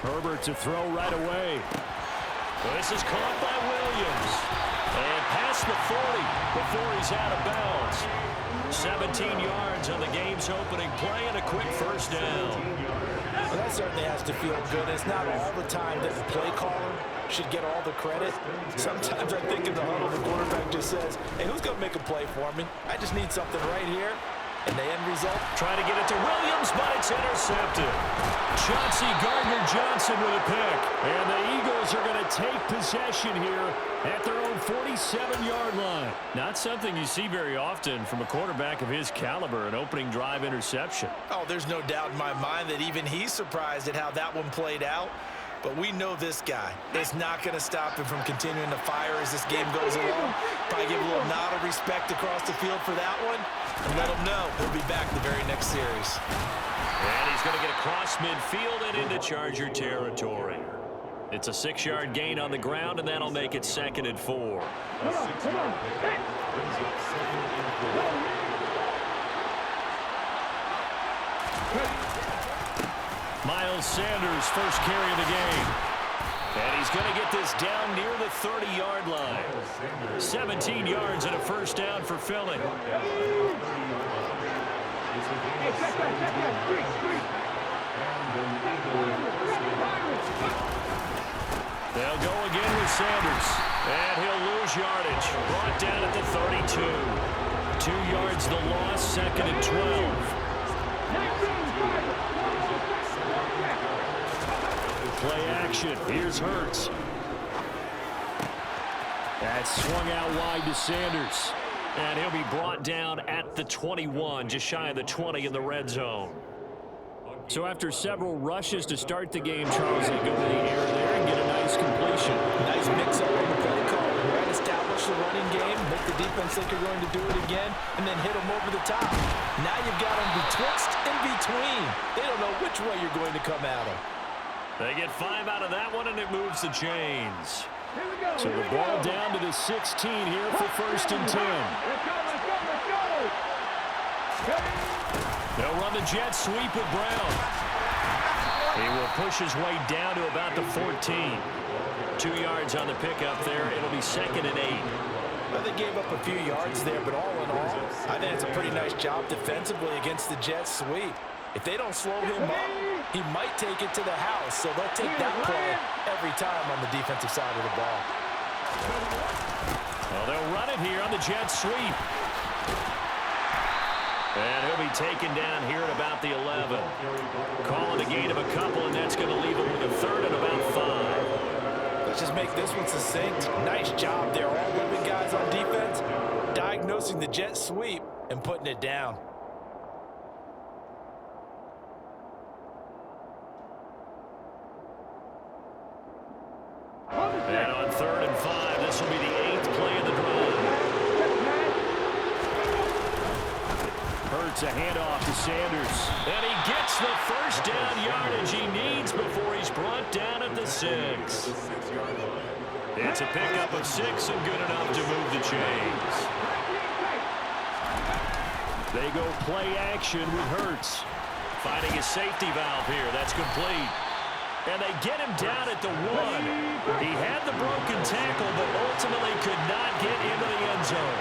Herbert to throw right away. This is caught by Williams. And past the 40 before he's out of bounds. 17 yards on the game's opening play and a quick first down. Well, that certainly has to feel good. It's not all the time that the play caller should get all the credit. Sometimes I think in the huddle, the quarterback just says, hey, who's going to make a play for me? I just need something right here. And the end result? Trying to get it to Williams, but it's intercepted. Chauncey Gardner-Johnson with a pick. And the Eagles are going to take possession here at their own 47-yard line. Not something you see very often from a quarterback of his caliber, an opening drive interception. Oh, there's no doubt in my mind that even he's surprised at how that one played out. But we know this guy is not going to stop him from continuing to fire as this game goes along. Probably give a little nod of respect across the field for that one. And let him know he'll be back the very next series. And he's going to get across midfield and into Charger territory. It's a 6-yard gain on the ground, and that'll make it 2nd and 4. Miles Sanders, first carry of the game. And he's going to get this down near the 30-yard line. 17 yards and a first down for Philly. They'll go again with Sanders. And he'll lose yardage. Brought down at the 32. 2 yards the loss, 2nd and 12. Play action. Here's Hurts. That's swung out wide to Sanders. And he'll be brought down at the 21, just shy of the 20 in the red zone. So after several rushes to start the game, Charles, they go to the air there and get a nice completion. Nice mix-up on the play call. Right, establish the running game, make the defense think you're going to do it again, and then hit them over the top. Now you've got them betwixt and between. They don't know which way you're going to come at them. They get 5 out of that one, and it moves the chains. So the ball down to the 16 here for 1st and 10. They'll run the jet sweep with Brown. He will push his way down to about the 14. 2 yards on the pickup there. It'll be 2nd and 8. Well, they gave up a few yards there, but all in all, I think it's a pretty nice job defensively against the jet sweep. If they don't slow him up, he might take it to the house. So they'll take that play every time on the defensive side of the ball. Well, they'll run it here on the jet sweep. And he'll be taken down here at about the 11. Calling a gain of a couple, and that's going to leave him with a 3rd and about 5. Let's just make this one succinct. Nice job there. All 11 guys on defense, diagnosing the jet sweep and putting it down. And on 3rd and 5, this will be the 8th play of the drive. Hurts a handoff to Sanders. And he gets the first down yardage he needs before he's brought down at the 6. It's a pickup of 6 and good enough to move the chains. They go play action with Hurts. Finding his safety valve here. That's complete. And they get him down at the 1. He had the broken tackle, but ultimately could not get into the end zone.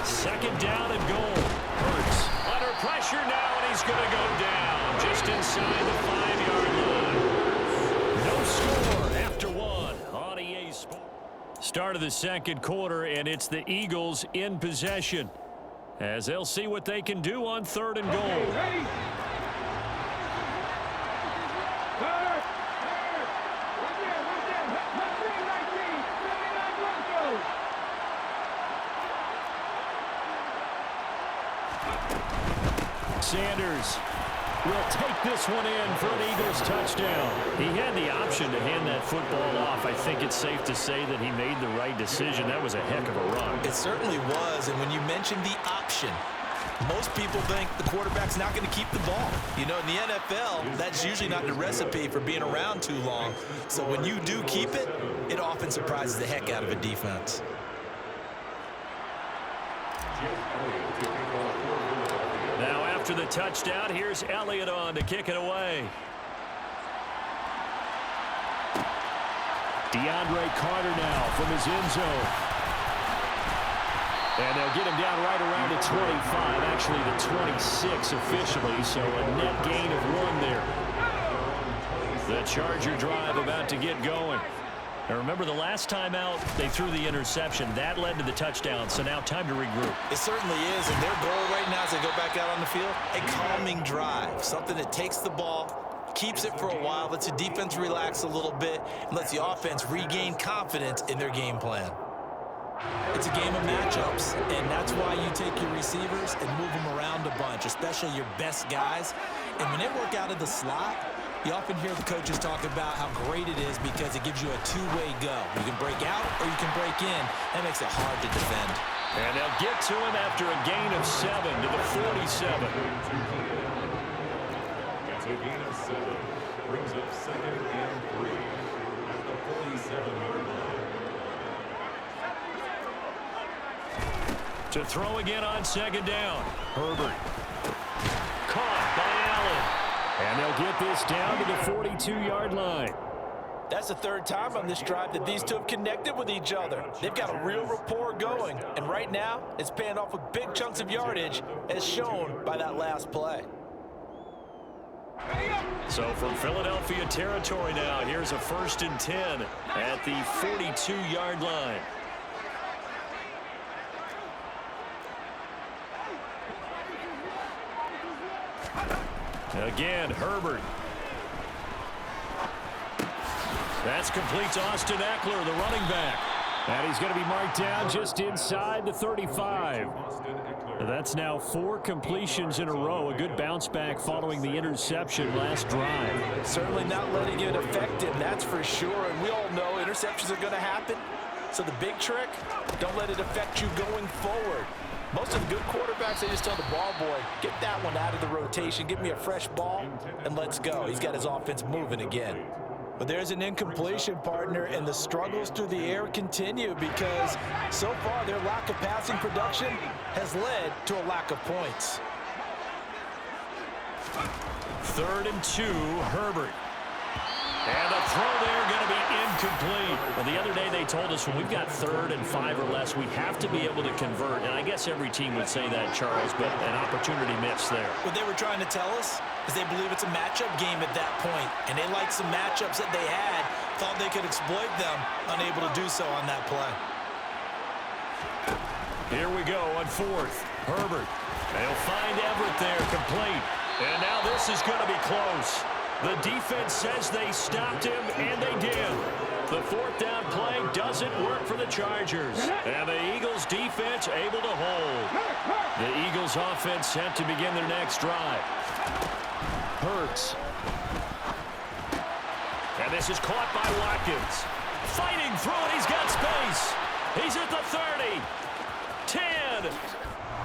2nd down and goal. Hurts under pressure now, and he's going to go down just inside the 5-yard line. No score after 1 on EA Sports. Start of the 2nd quarter, and it's the Eagles in possession as they'll see what they can do on 3rd and goal. Sanders will take this one in for an Eagles touchdown. He had the option to hand that football off. I think it's safe to say that he made the right decision. That was a heck of a run. It certainly was, and when you mentioned the option, most people think the quarterback's not going to keep the ball. You know, in the NFL, that's usually not the recipe for being around too long. So when you do keep it, it often surprises the heck out of a defense. after the touchdown, here's Elliott on to kick it away. DeAndre Carter now from his end zone. And they'll get him down right around the 25, actually the 26 officially, so a net gain of 1 there. The Charger drive about to get going. Now remember, the last time out, they threw the interception. That led to the touchdown, so now time to regroup. It certainly is, and their goal right now as they go back out on the field, a calming drive, something that takes the ball, keeps it for a while, lets the defense relax a little bit, and lets the offense regain confidence in their game plan. It's a game of matchups, and that's why you take your receivers and move them around a bunch, especially your best guys. And when they work out of the slot, you often hear the coaches talk about how great it is because it gives you a two-way go. You can break out or you can break in. That makes it hard to defend. And they'll get to him after a gain of 7 to the 47. That's a gain of 7. Brings up 2nd and 3 at the 47-yard line. To throw again on 2nd down. Herbert. Caught by Allen. And they'll get this down to the 42-yard line. That's the 3rd time on this drive that these two have connected with each other. They've got a real rapport going. And right now, it's paying off with big chunks of yardage, as shown by that last play. So from Philadelphia territory now, here's a 1st and 10 at the 42-yard line. Again, Herbert. That's complete to Austin Eckler, the running back. And he's going to be marked down just inside the 35. That's now 4 completions in a row. A good bounce back following the interception last drive. Certainly not letting it affect him, that's for sure. And we all know interceptions are going to happen. So the big trick, don't let it affect you going forward. Most of the good quarterbacks, they just tell the ball boy, get that one out of the rotation, give me a fresh ball, and let's go. He's got his offense moving again. But there's an incompletion, partner, and the struggles through the air continue because so far their lack of passing production has led to a lack of points. 3rd and 2, Herbert. And the throw there going to be incomplete. Well, the other day they told us when we've got 3rd and 5 or less, we have to be able to convert. And I guess every team would say that, Charles, but an opportunity missed there. What they were trying to tell us is they believe it's a matchup game at that point. And they liked some matchups that they had, thought they could exploit them, unable to do so on that play. Here we go on 4th. Herbert. They'll find Everett there, complete. And now this is going to be close. The defense says they stopped him, and they did. The 4th down play doesn't work for the Chargers. And the Eagles defense able to hold. The Eagles offense set to begin their next drive. Hurts. And this is caught by Watkins. Fighting through it, he's got space. He's at the 30. 10.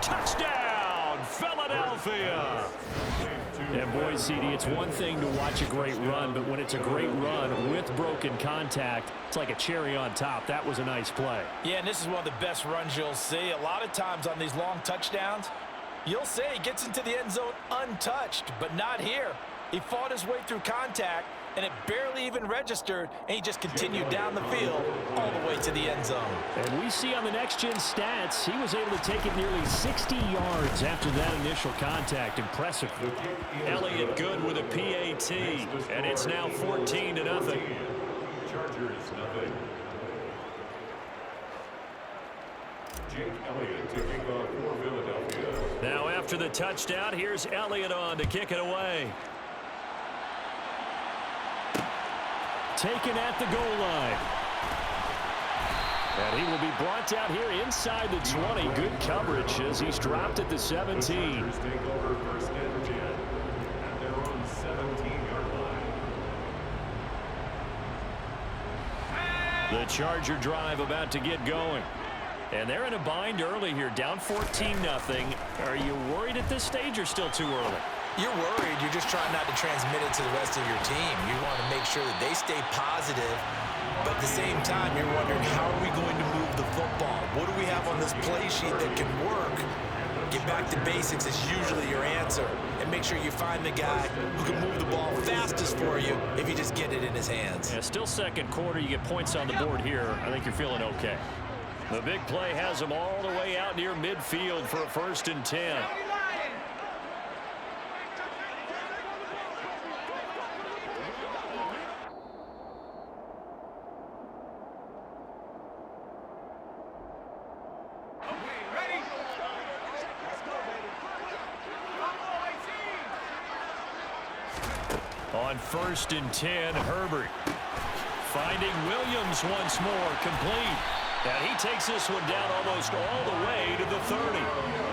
Touchdown, Philadelphia. And boy, CD, it's one thing to watch a great run, but when it's a great run with broken contact, it's like a cherry on top. That was a nice play. Yeah, and this is one of the best runs you'll see. A lot of times on these long touchdowns, you'll say he gets into the end zone untouched, but not here. He fought his way through contact, and it barely even registered, and he just continued down the field all the way to the end zone. And we see on the next-gen stats, he was able to take it nearly 60 yards after that initial contact. Impressive. Elliott good with a PAT, and it's now 14-0. Chargers, nothing. Jake Elliott taking off for Philadelphia. Now after the touchdown, here's Elliott on to kick it away. Taken at the goal line. And he will be brought down here inside the 20. Good coverage as he's dropped at the 17. Chargers take over 1st and 10 at their own 17-yard line. The Charger drive about to get going. And they're in a bind early here, down 14-0. Are you worried at this stage or still too early? You're worried. You're just trying not to transmit it to the rest of your team. You want to make sure that they stay positive, but at the same time, you're wondering, how are we going to move the football? What do we have on this play sheet that can work? Get back to basics is usually your answer. And make sure you find the guy who can move the ball fastest for you if you just get it in his hands. Yeah, still second quarter. You get points on the board here. I think you're feeling okay. The big play has them all the way out near midfield for a 1st and 10. On 1st and 10, Herbert finding Williams once more, complete. And he takes this one down almost all the way to the 30.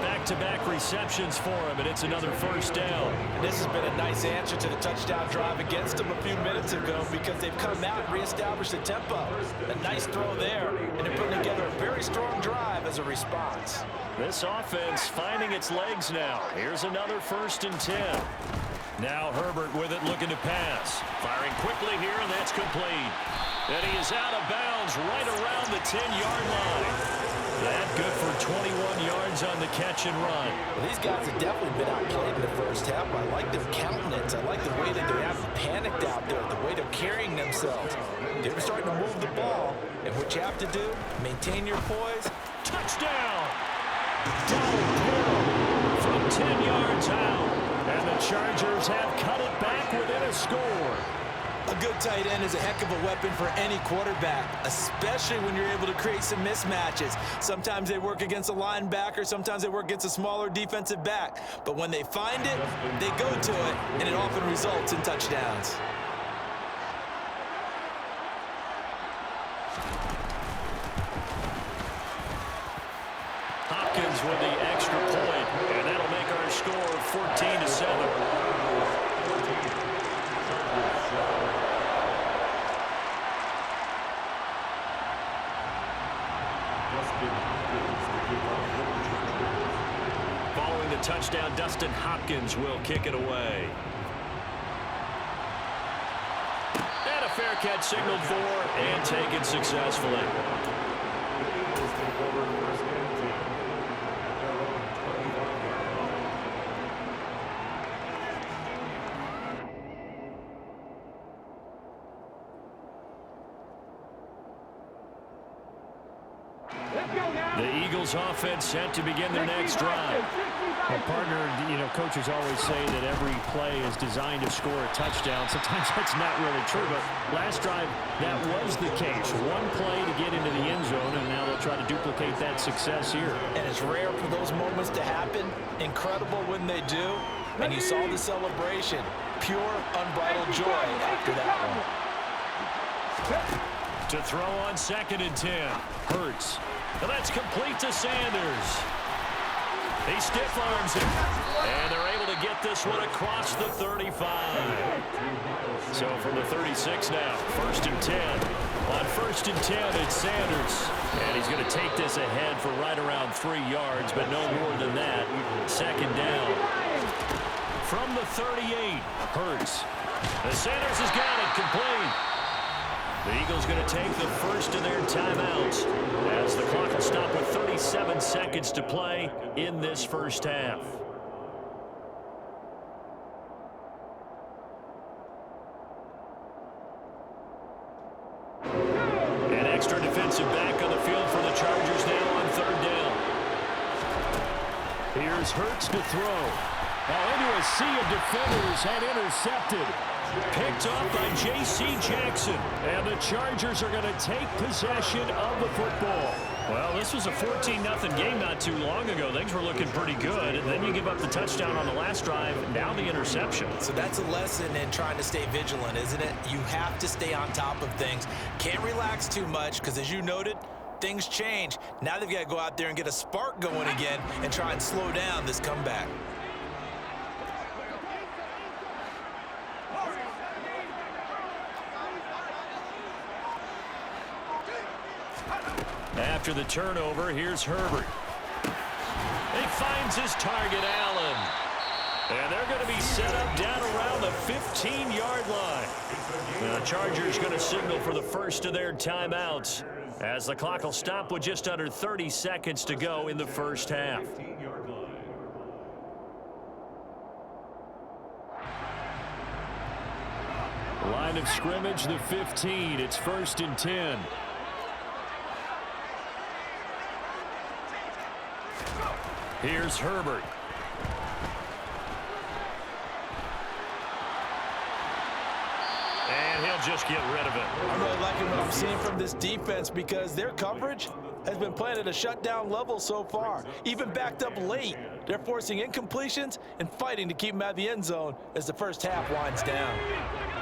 Back-to-back receptions for him, and it's another 1st down. This has been a nice answer to the touchdown drive against them a few minutes ago because they've come out and reestablished the tempo. A nice throw there, and they're putting together a very strong drive as a response. This offense finding its legs now. Here's another 1st and 10. Now Herbert with it, looking to pass. Firing quickly here, and that's complete. And he is out of bounds right around the 10-yard line. That good for 21 yards on the catch and run. Well, these guys have definitely been outplayed in the first half. I like their countenance. I like the way that they haven't panicked out there, the way they're carrying themselves. They're starting to move the ball, and what you have to do, maintain your poise. Touchdown! Downhill from 10 yards out. And the Chargers have cut it back within a score. A good tight end is a heck of a weapon for any quarterback, especially when you're able to create some mismatches. Sometimes they work against a linebacker, sometimes they work against a smaller defensive back. But when they find it, they go to it, and it often results in touchdowns. Hopkins with the extra point, and that'll make our score 14-7. Following the touchdown, Dustin Hopkins will kick it away. And a fair catch signaled for and taken successfully. The Eagles offense set to begin their next drive. Well, partner, coaches always say that every play is designed to score a touchdown. Sometimes that's not really true, but last drive, that was the case. One play to get into the end zone, and now they'll try to duplicate that success here. And it's rare for those moments to happen. Incredible when they do. And you saw the celebration. Pure, unbridled joy after that one. To throw on 2nd and 10. Hurts. And that's complete to Sanders. He stiff arms it. And they're able to get this one across the 35. So from the 36 now, 1st and 10. On 1st and 10, it's Sanders. And he's going to take this ahead for right around 3 yards, but no more than that. 2nd down. From the 38, Hurts. And Sanders has got it, complete. The Eagles going to take the first of their timeouts as the clock will stop with 37 seconds to play in this first half. An extra defensive back on the field for the Chargers now on 3rd down. Here's Hurts to throw. Into a sea of defenders and intercepted. Picked off by J.C. Jackson. And the Chargers are going to take possession of the football. Well, this was a 14-0 game not too long ago. Things were looking pretty good. And then you give up the touchdown on the last drive. Now the interception. So that's a lesson in trying to stay vigilant, isn't it? You have to stay on top of things. Can't relax too much because, as you noted, things change. Now they've got to go out there and get a spark going again and try and slow down this comeback. After the turnover, here's Herbert. He finds his target, Allen. And they're going to be set up down around the 15-yard line. The Chargers going to signal for the first of their timeouts as the clock will stop with just under 30 seconds to go in the first half. Line of scrimmage, the 15. It's 1st and 10. Here's Herbert. And he'll just get rid of it. I'm really liking what I'm seeing from this defense because their coverage has been playing at a shutdown level so far. Even backed up late, they're forcing incompletions and fighting to keep them out of the end zone as the first half winds down.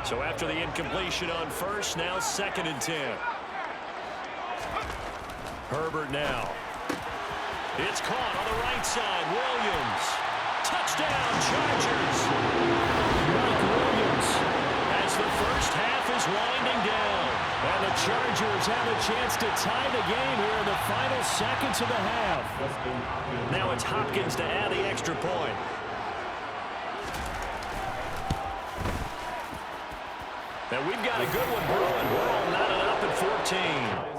So after the incompletion on first, now 2nd and 10. Herbert now. It's caught on the right side. Williams. Touchdown, Chargers. Mike Williams. As the first half is winding down. And the Chargers have a chance to tie the game here in the final seconds of the half. Now it's Hopkins to add the extra point. And we've got a good one brewing. We're all knotted up at 14.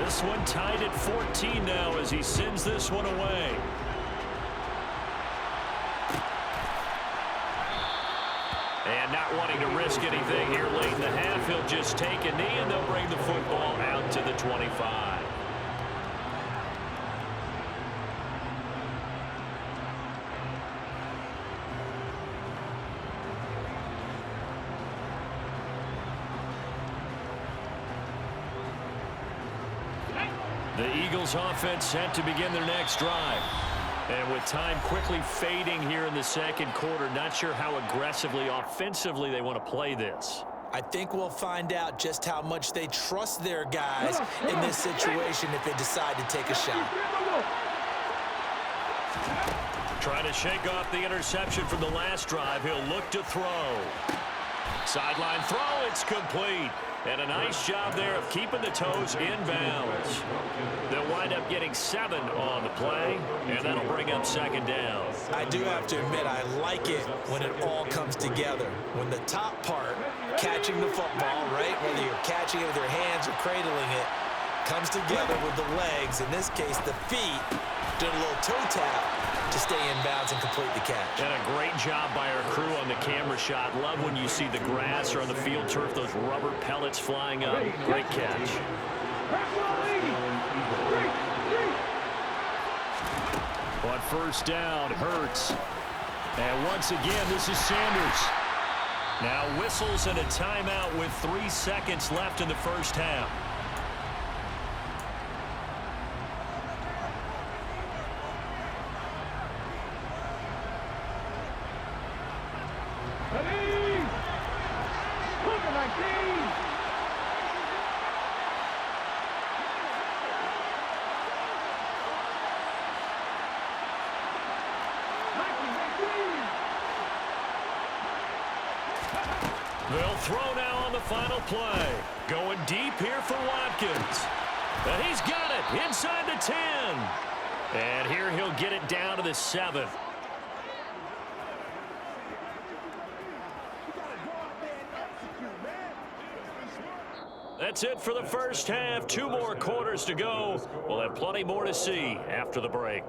This one tied at 14 now as he sends this one away. And not wanting to risk anything here late in the half, he'll just take a knee and they'll bring the football out to the 25. The Eagles offense set to begin their next drive. And with time quickly fading here in the second quarter, not sure how aggressively, offensively they want to play this. I think we'll find out just how much they trust their guys in this situation if they decide to take a shot. Trying to shake off the interception from the last drive. He'll look to throw. Sideline throw, it's complete. And a nice job there of keeping the toes in bounds. They'll wind up getting 7 on the play, and that'll bring up 2nd down. I do have to admit, I like it when it all comes together. When the top part, catching the football, right, whether you're catching it with your hands or cradling it, comes together with the legs, in this case the feet, doing a little toe tap to stay in bounds and complete the catch. And a great job by our crew on the camera shot. Love when you see the grass or on the field turf, those rubber pellets flying up. Great catch. On 1st down, Hurts. And once again, this is Sanders. Now whistles and a timeout with 3 seconds left in the first half. They'll throw now on the final play. Going deep here for Watkins. And he's got it inside the 10. And here he'll get it down to the 7. That's it for the first half. 2 more quarters to go. We'll have plenty more to see after the break.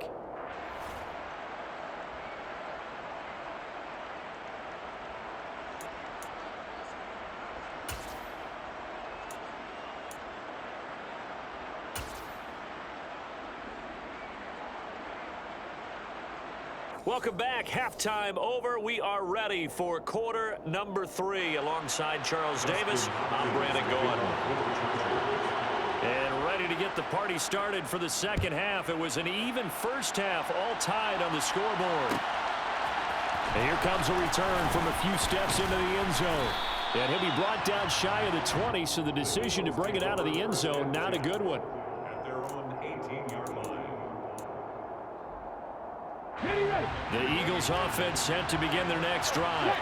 Welcome back. Halftime over. We are ready for quarter number 3. Alongside Charles Davis, I'm Brandon Gaudin. And ready to get the party started for the second half. It was an even first half, all tied on the scoreboard. And here comes a return from a few steps into the end zone. And he'll be brought down shy of the 20, so the decision to bring it out of the end zone, not a good one. At their own 18-yard line. The Eagles offense set to begin their next drive.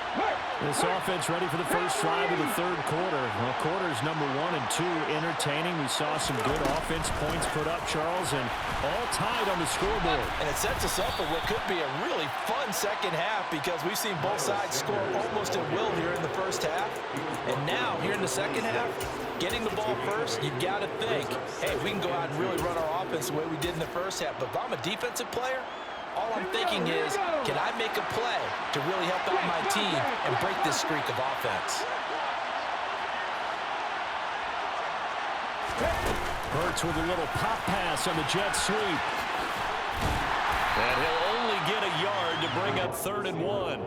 This offense ready for the first drive of the third quarter. Well, quarters number 1 and 2 entertaining. We saw some good offense points put up, Charles, and all tied on the scoreboard. And it sets us up for what could be a really fun second half because we've seen both sides score almost at will here in the first half. And now, here in the second half, getting the ball first, you've got to think, hey, we can go out and really run our offense the way we did in the first half. But if I'm a defensive player, all I'm thinking is, can I make a play to really help out my team and break this streak of offense? Hurts with a little pop pass on the jet sweep. And he'll only get a yard to bring up 3rd and 1.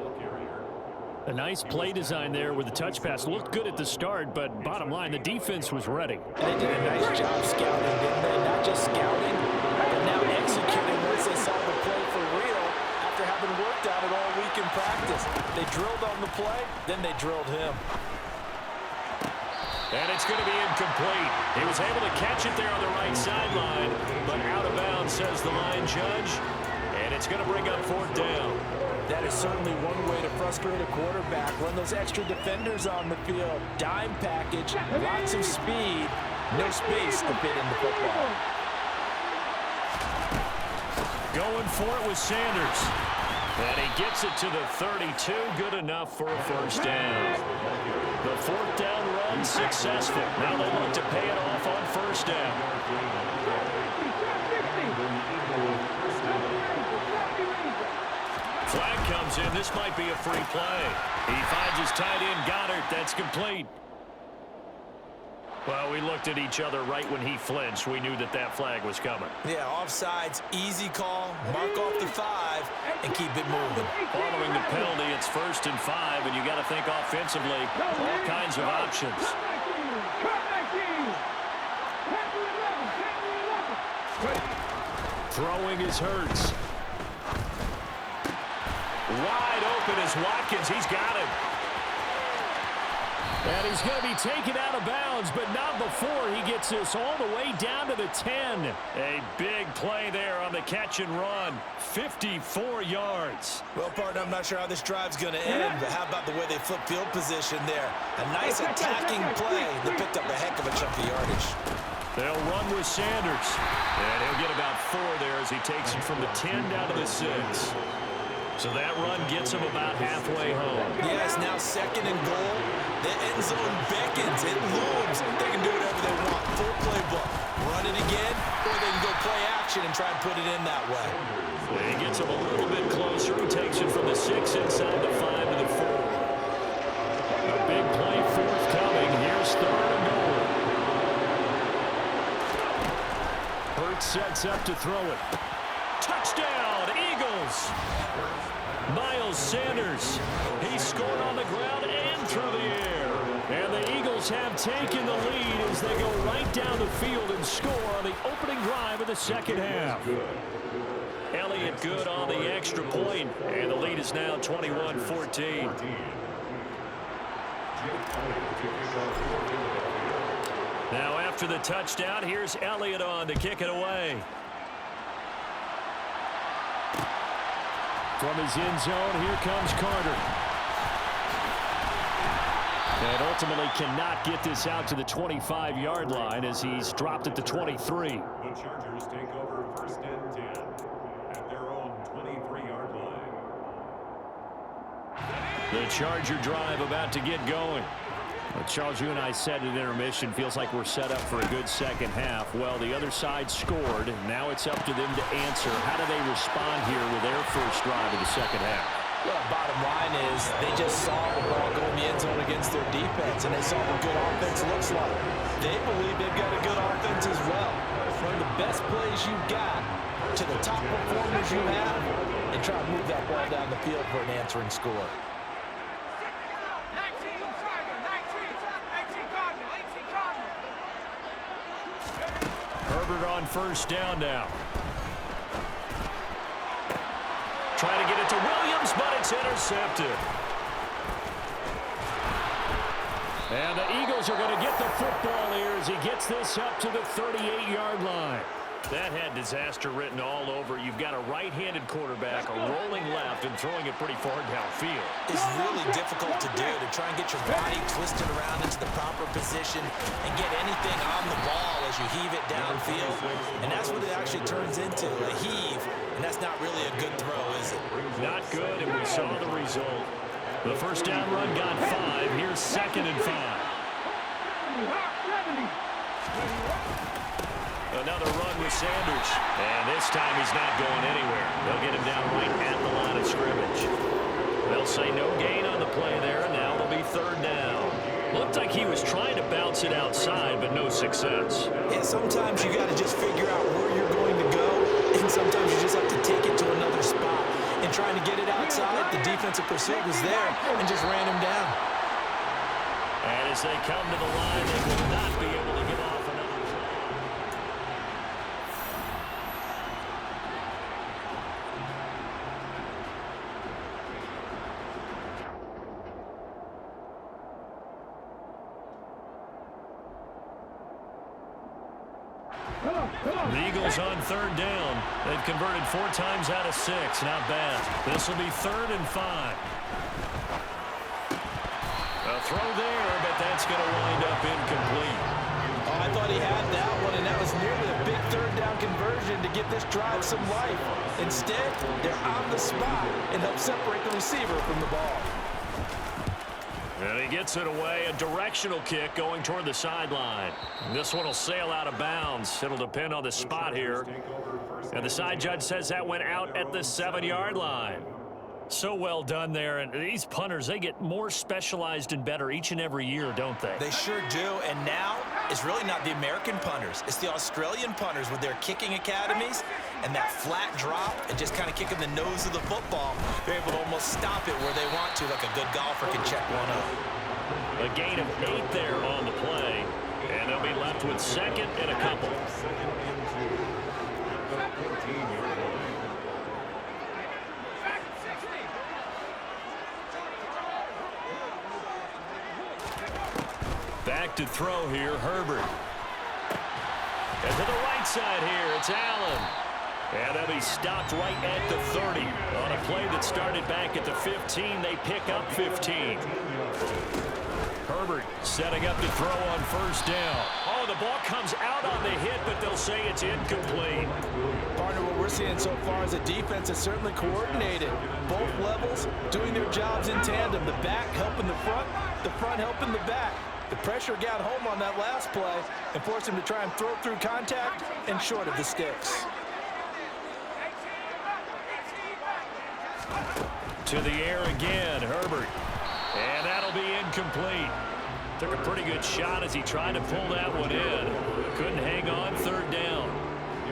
A nice play design there with the touch pass. Looked good at the start, but bottom line, the defense was ready. And they did a nice job scouting, didn't they? Not just scouting, but now executing once they saw the play for real after having worked on it all week in practice. They drilled on the play, then they drilled him. And it's going to be incomplete. He was able to catch it there on the right sideline, but out of bounds, says the line judge. And it's going to bring up 4th down. That is certainly one way to frustrate a quarterback. Run those extra defenders on the field. Dime package, lots of speed, no space to fit in the football. Going for it with Sanders. And he gets it to the 32. Good enough for a first down. The 4th down run successful. Now they look to pay it off on first down. Flag comes in. This might be a free play. He finds his tight end, Goddard. That's complete. Well, we looked at each other right when he flinched. We knew that that flag was coming. Yeah, offsides, easy call, mark off the 5, and keep it moving. Following the penalty, it's 1st and 5, and you got to think offensively, all kinds of options. Throwing is Hurts. Wide open is Watkins. He's got it. And he's going to be taken out of bounds, but not before he gets this all the way down to the 10. A big play there on the catch and run. 54 yards. Well, partner, I'm not sure how this drive's going to end, but how about the way they flip field position there? A nice attacking play that picked up a heck of a chunk of yardage. They'll run with Sanders. And he'll get about 4 there as he takes it from the 10 down to the 6. So that run gets him about halfway home. Yes, now 2nd and goal. The end zone beckons. It looms. They can do whatever they want. Full playbook. Run it again, or they can go play action and try and put it in that way. He gets him a little bit closer. He takes it from the 6 inside the 5 to the 4. A big play forthcoming. Here's 3rd and goal. Hurts sets up to throw it. Touchdown, Eagles! Miles Sanders, he scored on the ground and through the air. And the Eagles have taken the lead as they go right down the field and score on the opening drive of the second half. Elliott good on the extra point, and the lead is now 21-14. Now after the touchdown, here's Elliott on to kick it away. From his end zone, here comes Carter. And ultimately cannot get this out to the 25-yard line as he's dropped at the 23. The Chargers take over 1st and 10 at their own 23-yard line. The Charger drive about to get going. Well, Charles, you and I said at intermission, feels like we're set up for a good second half. Well, the other side scored. Now it's up to them to answer. How do they respond here with their first drive of the second half? Well, bottom line is they just saw the ball go in the end zone against their defense, and they saw what good offense looks like. They believe they've got a good offense as well. From the best plays you've got to the top performers you have, and try to move that ball down the field for an answering score. Herbert on first down now. Trying to get it to Williams, but it's intercepted. And the Eagles are going to get the football here as he gets this up to the 38-yard line. That had disaster written all over. You've got a right-handed quarterback, a rolling left, and throwing it pretty far downfield. It's really difficult to do, to try and get your body twisted around into the proper position and get anything on the ball as you heave it downfield. And that's what it actually turns into, a heave. And that's not really a good throw, is it? Not good, and we saw the result. The first down run got 5. Here's 2nd and 5. Another run with Sanders. And this time he's not going anywhere. They'll get him down right at the line of scrimmage. They'll say no gain on the play there, and now it'll be 3rd down. Looked like he was trying to bounce it outside, but no success. Yeah, sometimes you got to just figure out where you're going to go, and sometimes you just have to take it to another spot. And trying to get it outside, the defensive pursuit was there and just ran him down. And as they come to the line, they will not be able to get off another play. The Eagles on 3rd down. They've converted 4 times out of 6. Not bad. This will be 3rd and 5. A throw there, but that's going to wind up incomplete. Oh, I thought he had that one, and that was nearly a big 3rd down conversion to give this drive some life. Instead, they're on the spot and help separate the receiver from the ball. And he gets it away, a directional kick going toward the sideline. This one will sail out of bounds. It'll depend on the spot here. And the side judge says that went out at the 7-yard line. So well done there. And these punters, they get more specialized and better each and every year, don't they? They sure do. And now it's really not the American punters. It's the Australian punters with their kicking academies and that flat drop and just kind of kicking the nose of the football. They're able to almost stop it where they want to, like a good golfer can check one up. A gain of 8 there on the play. And they'll be left with 2nd and a couple. Back to throw here, Herbert. And to the right side here, it's Allen. And they'll be stopped right at the 30. On a play that started back at the 15, they pick up 15. Herbert setting up to throw on 1st down. Oh, the ball comes out on the hit, but they'll say it's incomplete. Partner, what we're seeing so far is a defense that's certainly coordinated. Both levels doing their jobs in tandem. The back helping the front helping the back. The pressure got home on that last play and forced him to try and throw through contact and short of the sticks. To the air again, Herbert. And that'll be incomplete. Took a pretty good shot as he tried to pull that one in. Couldn't hang on, 3rd down.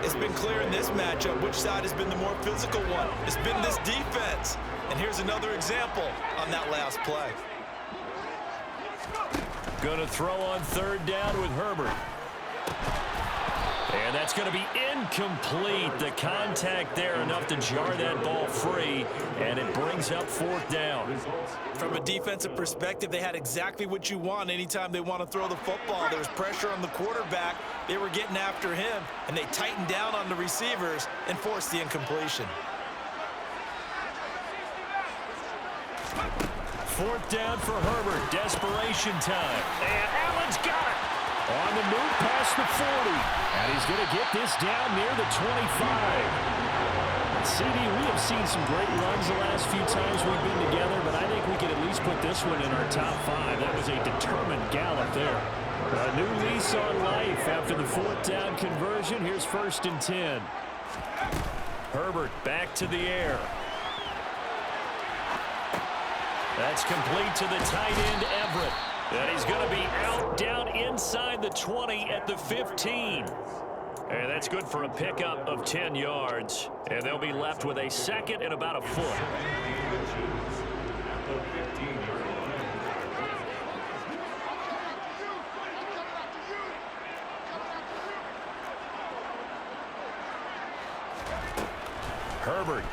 It's been clear in this matchup which side has been the more physical one. It's been this defense. And here's another example on that last play. Going to throw on 3rd down with Herbert. And that's going to be incomplete. The contact there enough to jar that ball free, and it brings up 4th down. From a defensive perspective, they had exactly what you want anytime they want to throw the football. There was pressure on the quarterback. They were getting after him, and they tightened down on the receivers and forced the incompletion. 4th down for Herbert. Desperation time. And Allen's got it. On the move past the 40. And he's going to get this down near the 25. CD, we have seen some great runs the last few times we've been together, but I think we can at least put this one in our top 5. That was a determined gallop there. A new lease on life after the 4th down conversion. Here's 1st and 10. Herbert back to the air. That's complete to the tight end, Everett. And he's going to be out down inside the 20 at the 15. And that's good for a pickup of 10 yards. And they'll be left with a 2nd and about a foot. Herbert.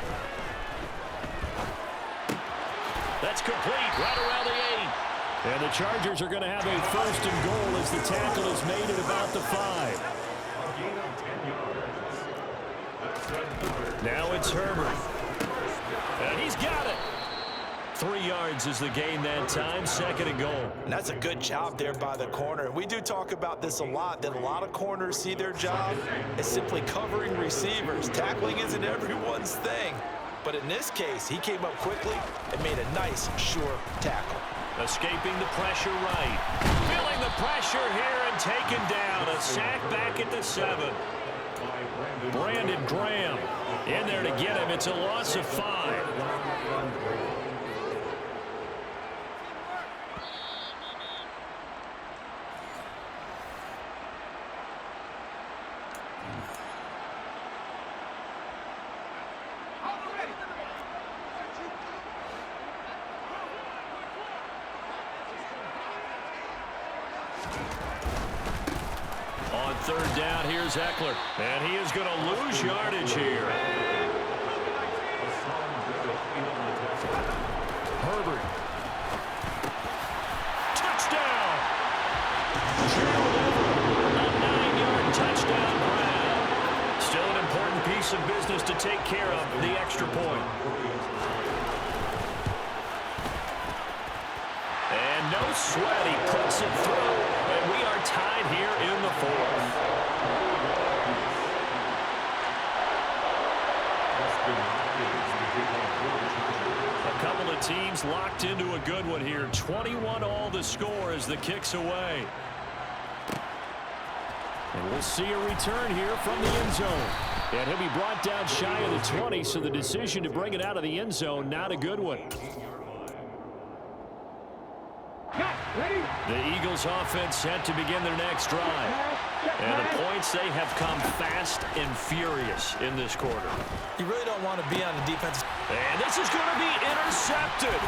That's complete right around the 8. And the Chargers are going to have a 1st and goal as the tackle is made at about the 5. Now it's Herbert. And he's got it. 3 yards is the gain that time, 2nd and goal. And that's a good job there by the corner. We do talk about this a lot, that a lot of corners see their job as simply covering receivers. Tackling isn't everyone's thing. But in this case, he came up quickly and made a nice, sure tackle. Escaping the pressure right. Feeling the pressure here and taken down. A sack back at the 7. Brandon Graham in there to get him. It's a loss of 5. On 3rd down, here's Eckler. And he is going to lose yardage here. Herbert. Touchdown! A 9-yard touchdown grab. Still an important piece of business to take care of, the extra point. And no sweat, he puts it through. And we are tied here in the 4th. A couple of teams locked into a good one here. 21 all the score as the kick's away. And we'll see a return here from the end zone. And he'll be brought down shy of the 20, so the decision to bring it out of the end zone, not a good one. The Eagles offense set to begin their next drive. And the points, they have come fast and furious in this quarter. You really don't want to be on the defense. And this is going to be intercepted.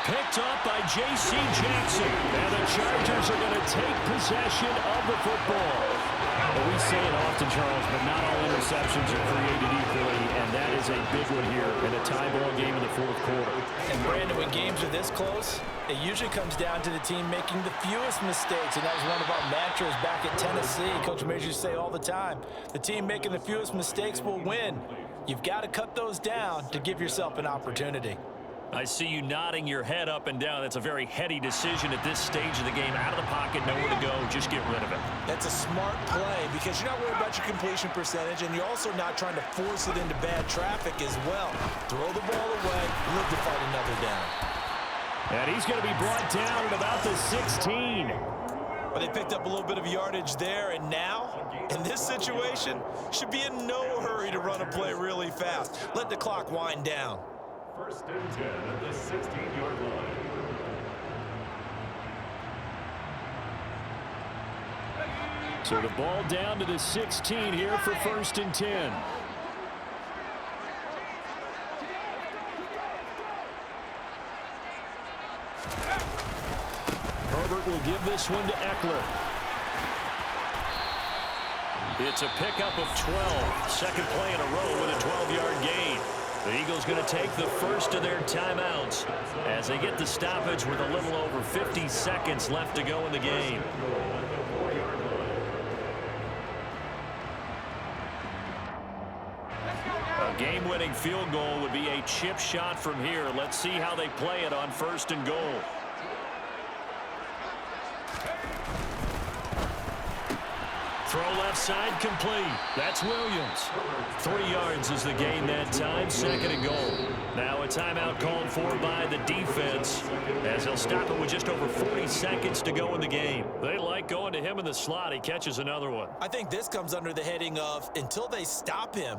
Picked up by J.C. Jackson. And the Chargers are going to take possession of the football. Well, we say it often, Charles, but not all interceptions are created equally, and that is a big one here in a tie ball game in the 4th quarter. And Brandon, when games are this close, it usually comes down to the team making the fewest mistakes, and that was one of our mantras back at Tennessee. Coach Majors used to say all the time, the team making the fewest mistakes will win. You've got to cut those down to give yourself an opportunity. I see you nodding your head up and down. That's a very heady decision at this stage of the game. Out of the pocket, nowhere to go. Just get rid of it. That's a smart play because you're not worried about your completion percentage, and you're also not trying to force it into bad traffic as well. Throw the ball away, live to fight another down. And he's going to be brought down at about the 16. But they picked up a little bit of yardage there, and now, in this situation, should be in no hurry to run a play really fast. Let the clock wind down. 1st and 10 at the 16-yard line. So the ball down to the 16 here for 1st and 10. Herbert will give this one to Eckler. It's a pickup of 12. Second play in a row with a 12-yard gain. The Eagles going to take the first of their timeouts as they get the stoppage with a little over 50 seconds left to go in the game. A game-winning field goal would be a chip shot from here. Let's see how they play it on 1st and goal. Throw left side complete. That's Williams. 3 yards is the gain that time. 2nd and goal. Now a timeout called for by the defense as they'll stop it with just over 40 seconds to go in the game. They like going to him in the slot. He catches another one. I think this comes under the heading of until they stop him,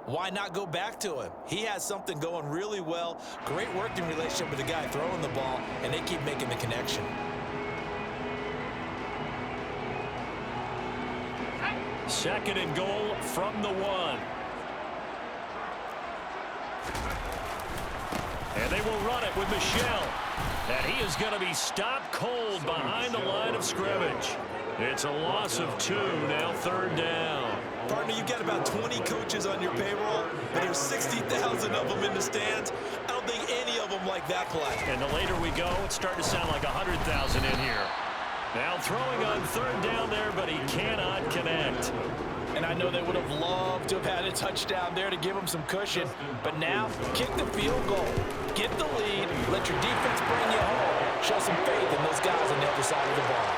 why not go back to him? He has something going really well. Great working relationship with the guy throwing the ball, and they keep making the connection. 2nd and goal from the 1. And they will run it with Michel. And he is going to be stopped cold behind the line of scrimmage. It's a loss of 2, now 3rd down. Partner, you've got about 20 coaches on your payroll, but there's 60,000 of them in the stands. I don't think any of them like that play. And the later we go, it's starting to sound like 100,000 in here. Now throwing on 3rd down there, but he cannot connect. And And I know they would have loved to have had a touchdown there to give them some cushion. But now, kick the field goal. Get the lead. Let your defense bring you home. Show some faith in those guys on the other side of the ball.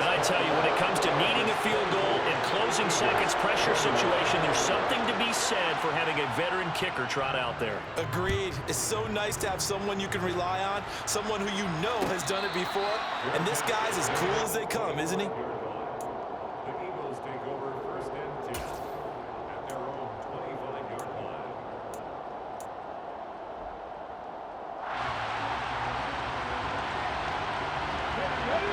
And I tell you, when it comes to needing a field goal in closing seconds pressure situation, there's something to be said for having a veteran kicker trot out there. Agreed. It's so nice to have someone you can rely on, someone who you know has done it before. And this guy's as cool as they come, isn't he? The Eagles take over 1st and 10 at their own 25-yard line.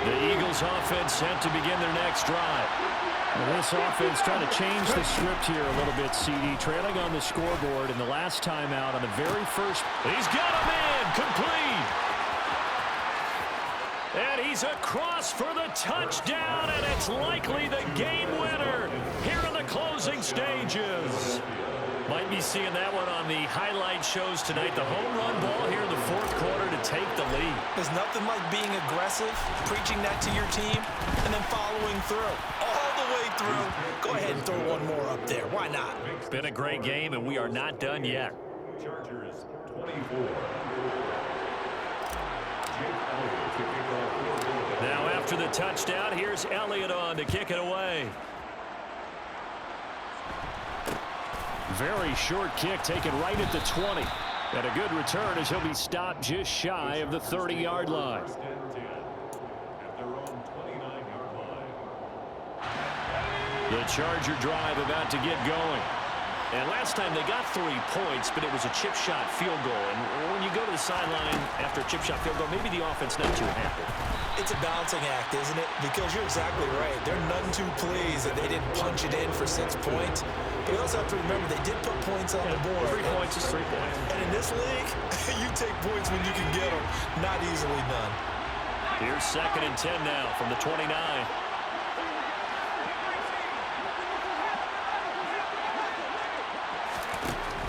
The Eagles offense set to begin their next drive. Well, this offense trying to change the script here a little bit, CD. Trailing on the scoreboard in the last timeout on the very first. He's got him in. Complete. And he's across for the touchdown, and it's likely the game winner here in the closing stages. Might be seeing that one on the highlight shows tonight. The home run ball here in the fourth quarter to take the lead. There's nothing like being aggressive, preaching that to your team, and then following through. All the way through. Go ahead and throw one more up there. Why not? It's been a great game, and we are not done yet. Chargers 24. Now after the touchdown, here's Elliott on to kick it away. Very short kick taken right at the 20. And a good return as he'll be stopped just shy of the 30-yard line. 1st and 10 at their own 29-yard line. The Charger drive about to get going. And last time they got 3 points, but it was a chip shot field goal. And when you go to the sideline after a chip shot field goal, maybe the offense not too happy. It's a balancing act, isn't it? Because you're exactly right. They're none too pleased that they didn't punch it in for 6 points. But you also have to remember they did put points on the board. 3 points is 3 points. And in this league, you take points when you can get them. Not easily done. Here's 2nd and 10 now from the 29.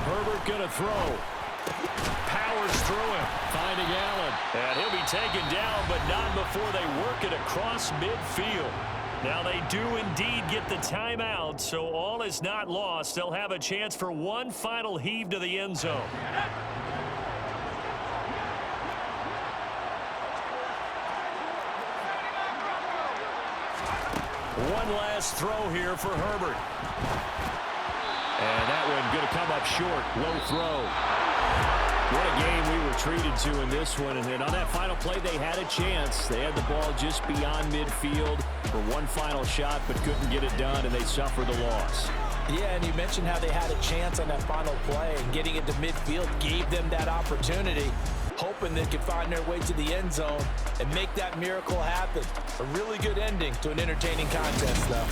Herbert gonna throw. Powers through him. Finding Allen. And he'll be taken down, but not before they work it across midfield. Now they do indeed get the timeout, so all is not lost. They'll have a chance for one final heave to the end zone. One last throw here for Herbert. And that one going to come up short. Low throw. What a game we were treated to in this one. And then on that final play, they had a chance. They had the ball just beyond midfield for one final shot, but couldn't get it done, and they suffered the loss. Yeah, and you mentioned how they had a chance on that final play, and getting it to midfield gave them that opportunity, hoping they could find their way to the end zone and make that miracle happen. A really good ending to an entertaining contest, though.